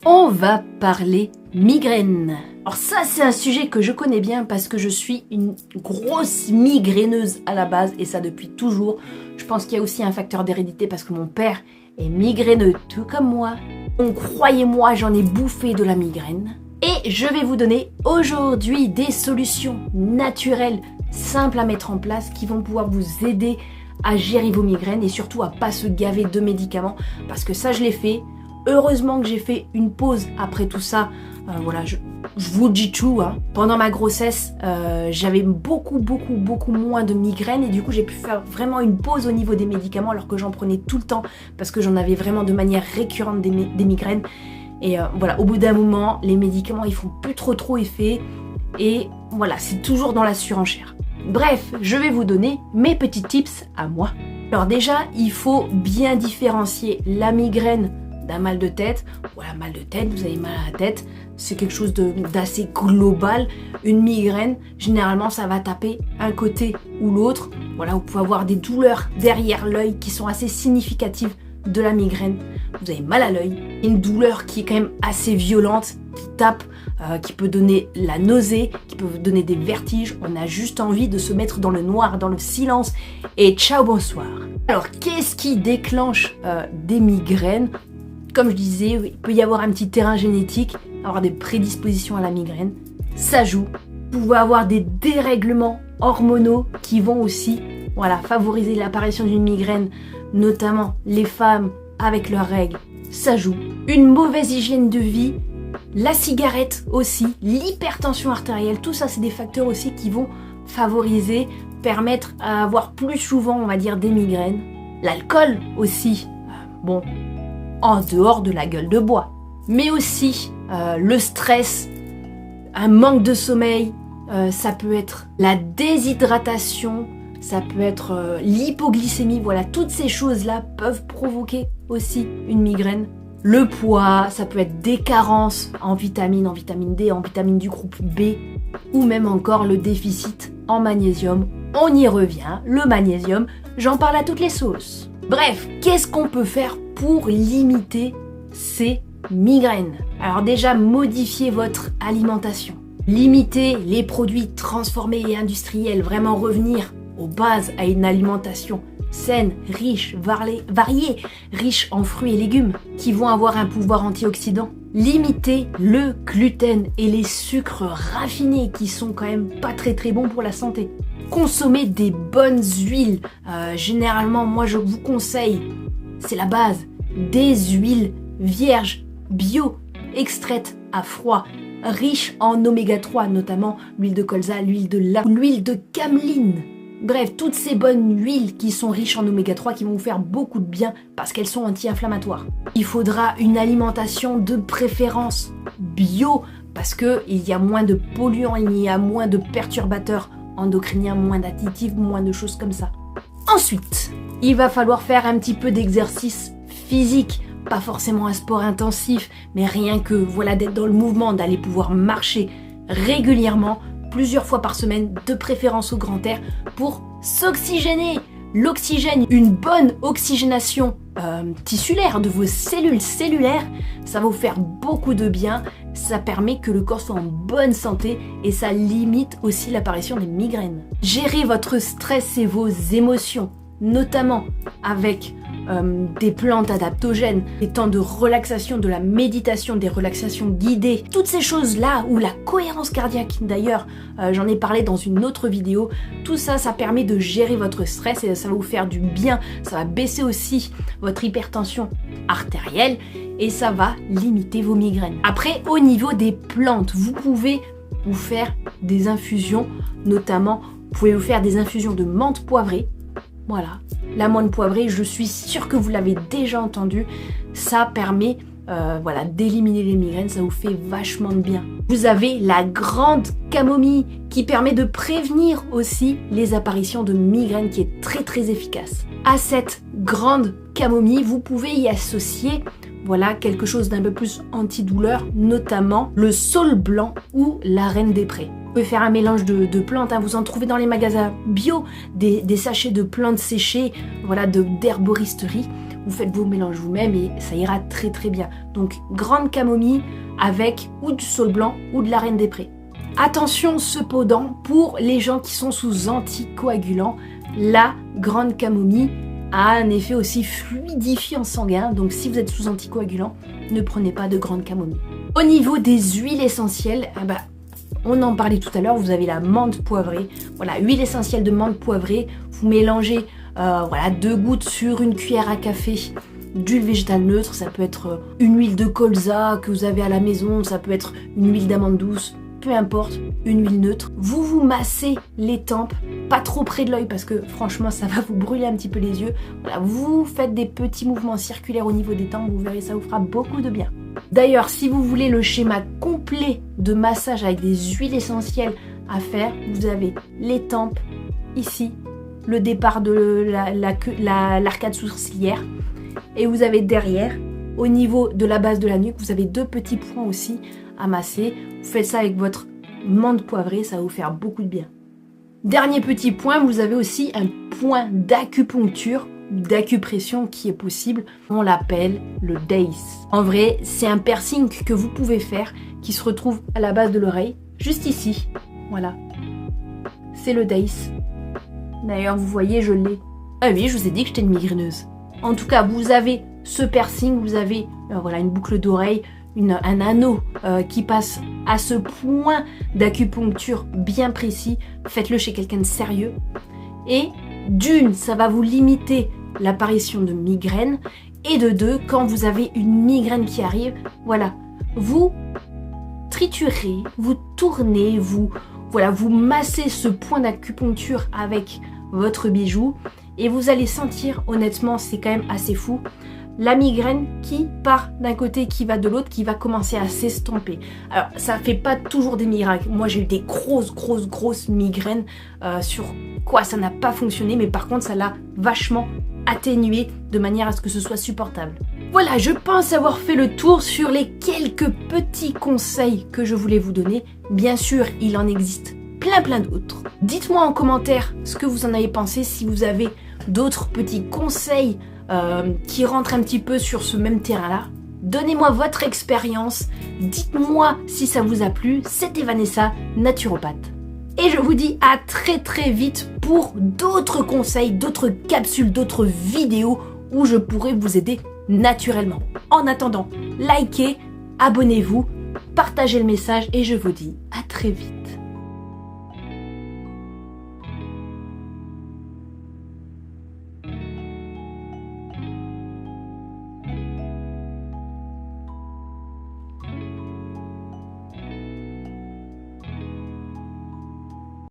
On va parler migraine. Alors ça, c'est un sujet que je connais bien parce que je suis une grosse migraineuse à la base et ça depuis toujours. Je pense qu'il y a aussi un facteur d'hérédité parce que mon père est migraineux tout comme moi. Donc croyez-moi, j'en ai bouffé de la migraine. Et je vais vous donner aujourd'hui des solutions naturelles, simples à mettre en place qui vont pouvoir vous aider à gérer vos migraines et surtout à pas se gaver de médicaments parce que ça je l'ai fait. Heureusement que j'ai fait une pause après tout ça. Voilà, je vous dis tout. Pendant ma grossesse, j'avais beaucoup moins de migraines et du coup j'ai pu faire vraiment une pause au niveau des médicaments alors que j'en prenais tout le temps parce que j'en avais vraiment de manière récurrente des migraines. Et voilà, au bout d'un moment, les médicaments ils font plus trop effet et voilà, c'est toujours dans la surenchère. Bref, je vais vous donner mes petits tips à moi. Alors déjà, il faut bien différencier la migraine d'un mal de tête. Voilà, mal de tête, vous avez mal à la tête, c'est quelque chose d'assez global. Une migraine, généralement, ça va taper un côté ou l'autre. Voilà, vous pouvez avoir des douleurs derrière l'œil qui sont assez significatives de la migraine. Vous avez mal à l'œil, une douleur qui est quand même assez violente, qui tape, qui peut donner la nausée, qui peut vous donner des vertiges. On a juste envie de se mettre dans le noir, dans le silence et ciao, bonsoir. Alors, qu'est-ce qui déclenche des migraines ? Comme je disais, il peut y avoir un petit terrain génétique, avoir des prédispositions à la migraine. Ça joue. Vous pouvez avoir des dérèglements hormonaux qui vont aussi favoriser l'apparition d'une migraine, notamment les femmes avec leurs règles. Ça joue. Une mauvaise hygiène de vie, la cigarette aussi, l'hypertension artérielle, tout ça c'est des facteurs aussi qui vont favoriser, permettre à avoir plus souvent, on va dire, des migraines. L'alcool aussi. Bon, en dehors de la gueule de bois. Mais aussi le stress, un manque de sommeil, ça peut être la déshydratation, ça peut être l'hypoglycémie, voilà, toutes ces choses-là peuvent provoquer aussi une migraine. Le poids, ça peut être des carences en vitamine D, en vitamine du groupe B, ou même encore le déficit en magnésium. On y revient, le magnésium, j'en parle à toutes les sauces. Bref, qu'est-ce qu'on peut faire pour limiter ces migraines? Alors déjà, modifiez votre alimentation. Limitez les produits transformés et industriels. Vraiment revenir aux bases à une alimentation saine, riche, variée, riche en fruits et légumes qui vont avoir un pouvoir antioxydant. Limitez le gluten et les sucres raffinés qui sont quand même pas très bons pour la santé. Consommez des bonnes huiles. Généralement, moi je vous conseille, c'est la base, des huiles vierges, bio, extraites à froid, riches en oméga 3, notamment l'huile de colza, l'huile de lin, l'huile de cameline. Bref, toutes ces bonnes huiles qui sont riches en oméga 3 qui vont vous faire beaucoup de bien parce qu'elles sont anti-inflammatoires. Il faudra une alimentation de préférence bio parce qu'il y a moins de polluants, il y a moins de perturbateurs endocriniens, moins d'additifs, moins de choses comme ça. Ensuite, il va falloir faire un petit peu d'exercice physique, pas forcément un sport intensif, mais rien que d'être dans le mouvement, d'aller pouvoir marcher régulièrement, plusieurs fois par semaine, de préférence au grand air, pour s'oxygéner. L'oxygène, une bonne oxygénation tissulaire de vos cellules cellulaires, ça va vous faire beaucoup de bien, ça permet que le corps soit en bonne santé et ça limite aussi l'apparition des migraines. Gérez votre stress et vos émotions, notamment avec des plantes adaptogènes, des temps de relaxation, de la méditation, des relaxations guidées, toutes ces choses-là, ou la cohérence cardiaque d'ailleurs, j'en ai parlé dans une autre vidéo, tout ça, ça permet de gérer votre stress et ça va vous faire du bien, ça va baisser aussi votre hypertension artérielle et ça va limiter vos migraines. Après, au niveau des plantes, vous pouvez vous faire des infusions, notamment, vous pouvez vous faire des infusions de menthe poivrée. Voilà, la menthe poivrée, je suis sûre que vous l'avez déjà entendu, ça permet d'éliminer les migraines, ça vous fait vachement de bien. Vous avez la grande camomille qui permet de prévenir aussi les apparitions de migraines qui est très efficace. À cette grande camomille, vous pouvez y associer quelque chose d'un peu plus antidouleur, notamment le saule blanc ou la reine des prés. Vous pouvez faire un mélange de plantes, vous en trouvez dans les magasins bio, des sachets de plantes séchées, d'herboristerie, vous faites vos mélanges vous-même et ça ira très très bien. Donc grande camomille avec ou du saule blanc ou de la reine des prés. Attention cependant, pour les gens qui sont sous anticoagulants, la grande camomille a un effet aussi fluidifiant sanguin, donc si vous êtes sous anticoagulant, ne prenez pas de grande camomille. Au niveau des huiles essentielles, on en parlait tout à l'heure, vous avez la menthe poivrée. Voilà, huile essentielle de menthe poivrée, vous mélangez 2 gouttes sur une cuillère à café d'huile végétale neutre, ça peut être une huile de colza que vous avez à la maison, ça peut être une huile d'amande douce, peu importe, une huile neutre. Vous vous massez les tempes, pas trop près de l'œil parce que franchement ça va vous brûler un petit peu les yeux. Voilà, vous faites des petits mouvements circulaires au niveau des tempes, vous verrez, ça vous fera beaucoup de bien. D'ailleurs, si vous voulez le schéma complet de massage avec des huiles essentielles à faire, vous avez les tempes ici, le départ de l'arcade sourcilière, et vous avez derrière, au niveau de la base de la nuque, vous avez 2 petits points aussi à masser. Vous faites ça avec votre menthe poivrée, ça va vous faire beaucoup de bien. Dernier petit point, vous avez aussi un point d'acupuncture, d'acupression qui est possible. On l'appelle le DACE. En vrai, c'est un piercing que vous pouvez faire qui se retrouve à la base de l'oreille, juste ici. Voilà. C'est le DACE. D'ailleurs, vous voyez, je l'ai. Ah oui, je vous ai dit que j'étais une migraineuse. En tout cas, vous avez ce piercing, vous avez une boucle d'oreille, un anneau qui passe à ce point d'acupuncture bien précis. Faites-le chez quelqu'un de sérieux. Et d'une, ça va vous limiter l'apparition de migraines. Et de 2, quand vous avez une migraine qui arrive, voilà, vous triturez, vous tournez, vous massez ce point d'acupuncture avec votre bijou. Et vous allez sentir, honnêtement, c'est quand même assez fou, la migraine qui part d'un côté, qui va de l'autre, qui va commencer à s'estomper. Alors, ça fait pas toujours des miracles. Moi, j'ai eu des grosses migraines sur quoi ça n'a pas fonctionné, mais par contre, ça l'a vachement atténué de manière à ce que ce soit supportable. Voilà, je pense avoir fait le tour sur les quelques petits conseils que je voulais vous donner. Bien sûr, il en existe plein d'autres. Dites-moi en commentaire ce que vous en avez pensé, si vous avez d'autres petits conseils qui rentrent un petit peu sur ce même terrain-là. Donnez-moi votre expérience, dites-moi si ça vous a plu. C'était Vanessa, naturopathe. Et je vous dis à très vite pour d'autres conseils, d'autres capsules, d'autres vidéos où je pourrai vous aider naturellement. En attendant, likez, abonnez-vous, partagez le message et je vous dis à très vite.